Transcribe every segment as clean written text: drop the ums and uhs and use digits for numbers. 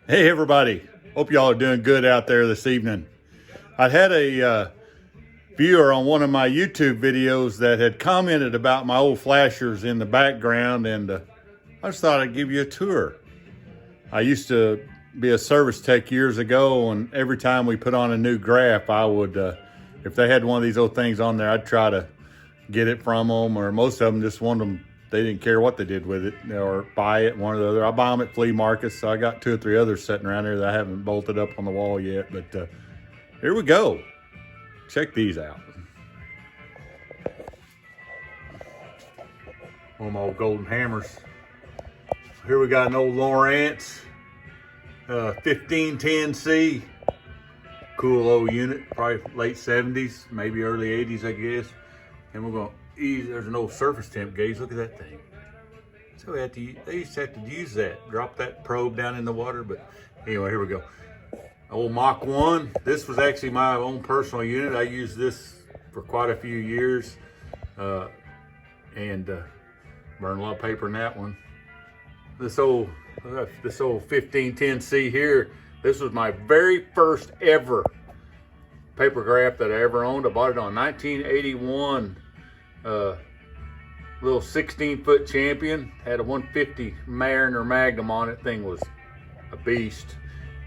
Hey everybody, hope y'all are doing good out there this evening. I had a viewer on one of my YouTube videos that had commented about my old flashers in the background, and I just thought I'd give you a tour. I used to be a service tech years ago, and every time we put on a new graph, I would, if they had one of these old things on there, I'd try to get it from them, or most of them just wanted them. They didn't care what they did with it, or buy it, one or the other. I buy them at flea markets, so I got 2 or 3 others sitting around here that I haven't bolted up on the wall yet. But here we go. Check these out. One of my old golden hammers. Here we got an old Lowrance 1510C. Cool old unit, probably late 70s, maybe early 80s, I guess. And we're going to ease. There's an old surface temp gauge. Look at that thing. So they used to have to use that, drop that probe down in the water. But anyway, here we go. Old Mach 1. This was actually my own personal unit. I used this for quite a few years, and burned a lot of paper in that one. This old 1510C here. This was my very first ever paper graph that I ever owned. I bought it on 1981. Little 16-foot Champion. Had a 150 Mariner Magnum on it. Thing was a beast.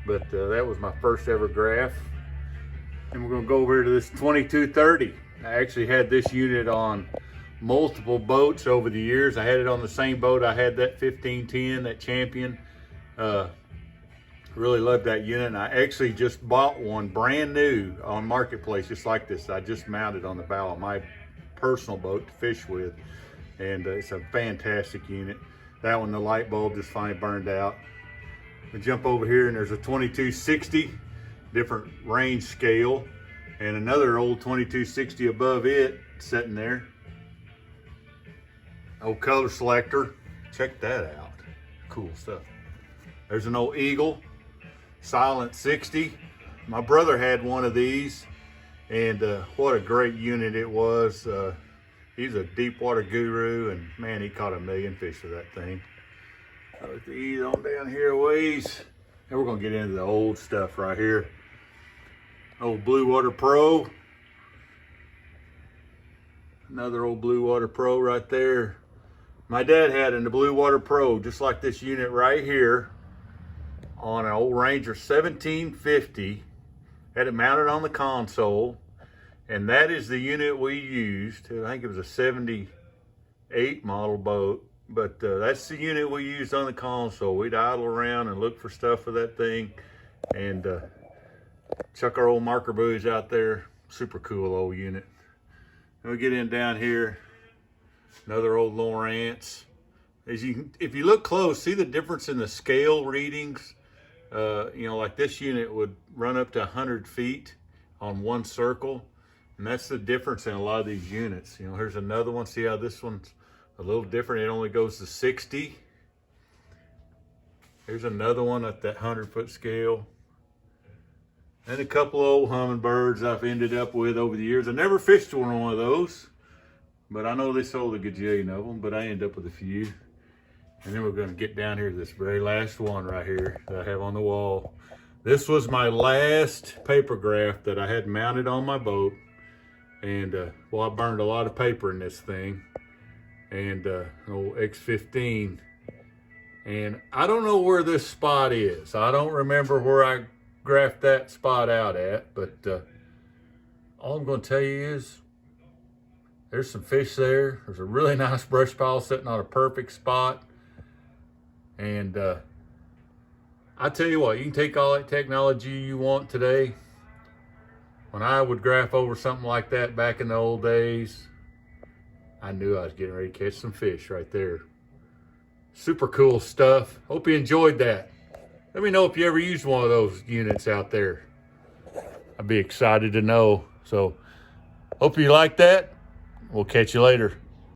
But that was my first ever graph. And we're gonna go over to this 2230. I actually had this unit on multiple boats over the years. I had it on the same boat I had that 1510, that Champion. Really loved that unit, and I actually just bought one brand new on Marketplace, just like this. I just mounted on the bow of my personal boat to fish with, and it's a fantastic unit. That one, the light bulb just finally burned out. We jump over here, and there's a 2260, different range scale, and another old 2260 above it sitting there. Old color selector, check that out. Cool stuff. There's an old Eagle Silent 60. My brother had one of these, and what a great unit it was. He's a deep water guru, and man, he caught 1,000,000 fish with that thing. Let's ease on down here a ways, and we're gonna get into the old stuff right here. Old Blue Water Pro. Another old Blue Water Pro right there. My dad had a Blue Water Pro, just like this unit right here, on an old Ranger 1750. Had it mounted on the console, and that is the unit we used. I think it was a 78 model boat, but that's the unit we used on the console. We'd idle around and look for stuff with that thing, and chuck our old marker buoys out there. Super cool old unit. And we get in down here, another old Lowrance. If you look close, see the difference in the scale readings. You know, like this unit would run up to 100 feet on one circle, and that's the difference in a lot of these units. You know, here's another one. See how this one's a little different? It only goes to 60. Here's another one at that 100-foot scale. And a couple of old hummingbirds I've ended up with over the years. I never fished one of those, but I know they sold a gajillion of them, but I ended up with a few. And then we're going to get down here to this very last one right here that I have on the wall. This was my last paper graph that I had mounted on my boat. And, well, I burned a lot of paper in this thing. And an old X15. And I don't know where this spot is. I don't remember where I graphed that spot out at. But all I'm going to tell you is there's some fish there. There's a really nice brush pile sitting on a perfect spot. And I tell you what, you can take all that technology you want today. When I would graph over something like that back in the old days, I knew I was getting ready to catch some fish right there. Super cool stuff. Hope you enjoyed that. Let me know if you ever used one of those units out there. I'd be excited to know. So, hope you like that. We'll catch you later.